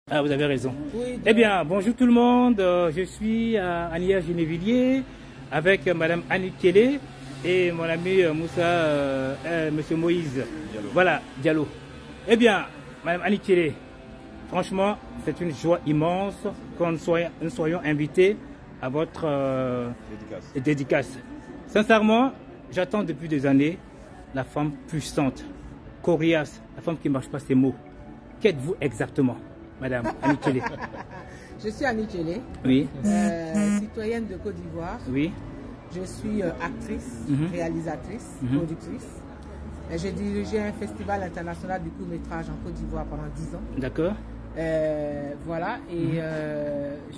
Ah, vous avez raison. Oui, Eh bien, bonjour tout le monde. Je suis à Anière Genevilliers avec Madame Annie Kélé et mon ami Monsieur Moïse. Diallo. Voilà, Diallo. Eh bien, Madame Annie Kélé, franchement, c'est une joie immense que nous soyons invités à votre dédicace. Sincèrement, j'attends depuis des années la femme puissante, coriace, la femme qui ne marche pas ses mots. Qu'êtes-vous exactement, Madame Annie Kélé? Je suis Annie Kélé, Oui. citoyenne de Côte d'Ivoire. Oui. Je suis actrice, réalisatrice, productrice. Et j'ai dirigé un festival international du court-métrage en Côte d'Ivoire pendant 10 ans. D'accord. Voilà, et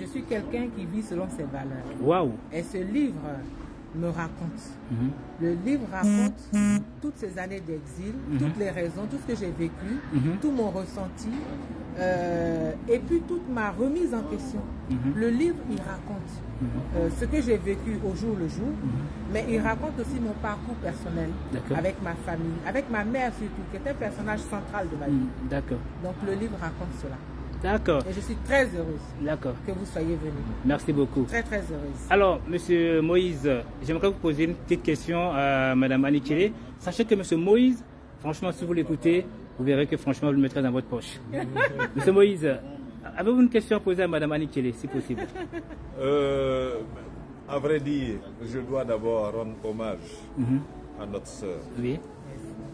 je suis quelqu'un qui vit selon ses valeurs. Waouh. Et ce livre me raconte. Le livre raconte toutes ces années d'exil, toutes les raisons, tout ce que j'ai vécu, tout mon ressenti, et puis toute ma remise en question. Le livre, il raconte ce que j'ai vécu au jour le jour, mais il raconte aussi mon parcours personnel avec ma famille, avec ma mère surtout, qui est un personnage central de ma vie. D'accord. Donc le livre raconte cela. D'accord. Et je suis très heureuse D'accord. que vous soyez venu. Merci beaucoup. Très très heureuse. Alors, Monsieur Moïse, j'aimerais vous poser une petite question à Madame Annie Kélé. Sachez que Monsieur Moïse, franchement, si vous l'écoutez, vous verrez que franchement, vous le mettrez dans votre poche. Monsieur Moïse, avez-vous une question à poser à Madame Annie Kélé, si possible? À vrai dire, je dois d'abord rendre hommage à notre sœur. Oui.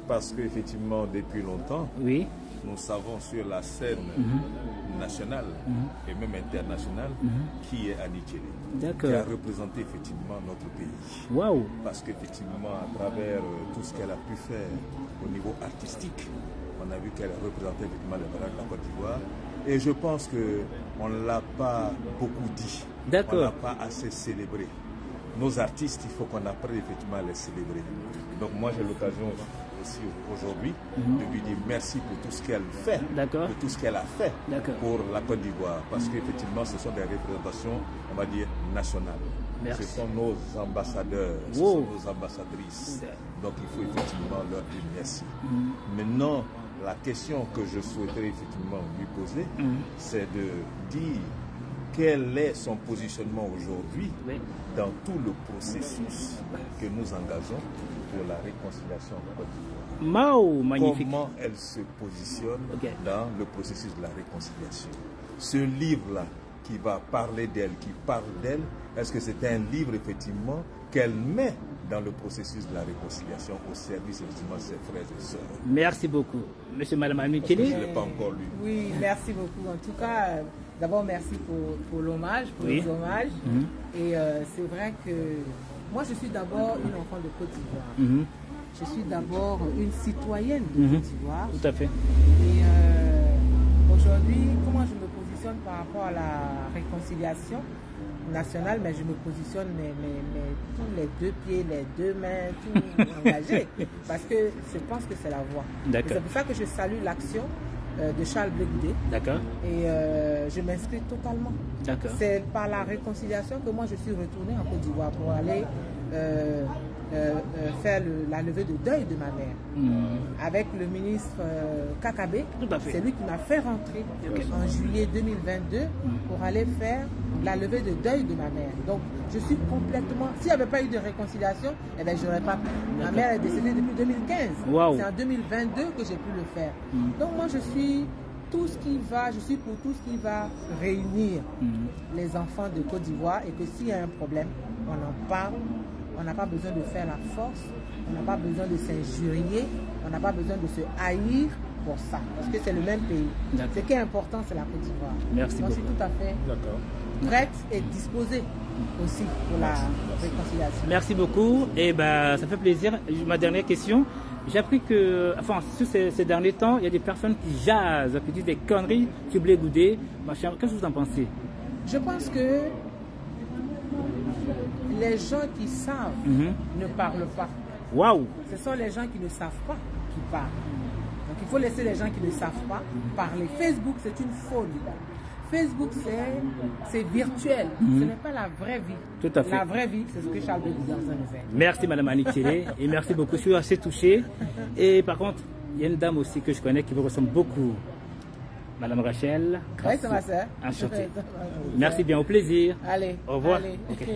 Parce qu'effectivement, depuis longtemps, Oui. nous savons sur la scène nationale et même internationale qui est Annie Kélé, D'accord. qui a représenté effectivement notre pays. Waouh. Parce qu'effectivement, à travers tout ce qu'elle a pu faire au niveau artistique, on a vu qu'elle représentait effectivement les valeurs de la Côte d'Ivoire. Et je pense qu'on ne l'a pas beaucoup dit. D'accord. On ne l'a pas assez célébré. Nos artistes, il faut qu'on apprenne effectivement à les célébrer. Donc moi, j'ai l'occasion aussi aujourd'hui de lui dire merci pour tout ce qu'elle fait, D'accord. pour tout ce qu'elle a fait D'accord. pour la Côte d'Ivoire. Parce qu'effectivement, ce sont des représentations, on va dire, nationales. Merci. Ce sont nos ambassadeurs, ce Wow. sont nos ambassadrices. Donc il faut effectivement leur dire merci. Maintenant, la question que je souhaiterais effectivement lui poser, c'est de dire quel est son positionnement aujourd'hui Oui. dans tout le processus que nous engageons pour la réconciliation en Côte d'Ivoire. Mao, magnifique. Comment elle se positionne Ok. dans le processus de la réconciliation. Ce livre-là qui va parler d'elle, qui parle d'elle, est-ce que c'est un livre effectivement qu'elle met dans le processus de la réconciliation au service effectivement de ses frères et sœurs? Merci beaucoup. Monsieur, Madame Annie Parce que Kélé. je ne l'ai pas encore lu. Oui, merci beaucoup. En tout cas, d'abord, merci pour l'hommage, pour Oui. les hommages. Et c'est vrai que moi, je suis d'abord une enfant de Côte d'Ivoire. Je suis d'abord une citoyenne de Côte d'Ivoire. Tout à fait. Et aujourd'hui, comment je me positionne par rapport à la réconciliation nationale, mais je me positionne tous les deux pieds, les deux mains, tout engagé, parce que je pense que c'est la voie. D'accord. Et c'est pour ça que je salue l'action de Charles Blé Goudé. D'accord. Et je m'inscris totalement. D'accord. C'est par la réconciliation que moi je suis retournée en Côte d'Ivoire pour aller faire la levée de deuil de ma mère. Avec le ministre Kakabé. Tout à fait. C'est lui qui m'a fait rentrer en juillet 2022 pour aller faire la levée de deuil de ma mère. Donc je suis complètement... S'il n'y avait pas eu de réconciliation, eh ben, j'aurais pas pu. Ma mère est décédée depuis 2015. Waouh. C'est en 2022 que j'ai pu le faire. Donc moi je suis tout ce qui va, je suis pour tout ce qui va réunir les enfants de Côte d'Ivoire, et que s'il y a un problème, on en parle. On n'a pas besoin de faire la force, on n'a pas besoin de s'injurier, on n'a pas besoin de se haïr pour ça, parce que c'est le même pays. D'accord. Ce qui est important, c'est la Côte d'Ivoire. Merci Moi, je suis beaucoup. tout à fait prête et disposée aussi pour la réconciliation. Merci beaucoup. Et ben, ça fait plaisir. Ma dernière question. J'ai appris que, enfin, sur ces derniers temps, il y a des personnes qui jasent, qui disent des conneries sur Blé Goudé. Machin. Qu'est-ce que vous en pensez? Je pense que les gens qui savent ne parlent pas. Waouh. Ce sont les gens qui ne savent pas qui parlent. Donc il faut laisser les gens qui ne savent pas parler. Facebook, c'est une folie. Facebook, c'est virtuel. Ce n'est pas la vraie vie. Tout à fait. La vraie vie, c'est ce que Charles de Gaulle nous fait. Merci Madame Annie Kélé et merci beaucoup. Je suis assez touché. Et par contre, il y a une dame aussi que je connais qui vous ressemble beaucoup. Madame Rachel. Oui, c'est ma soeur. Enchanté. Merci bien, au plaisir. Allez. Au revoir. Allez. Okay.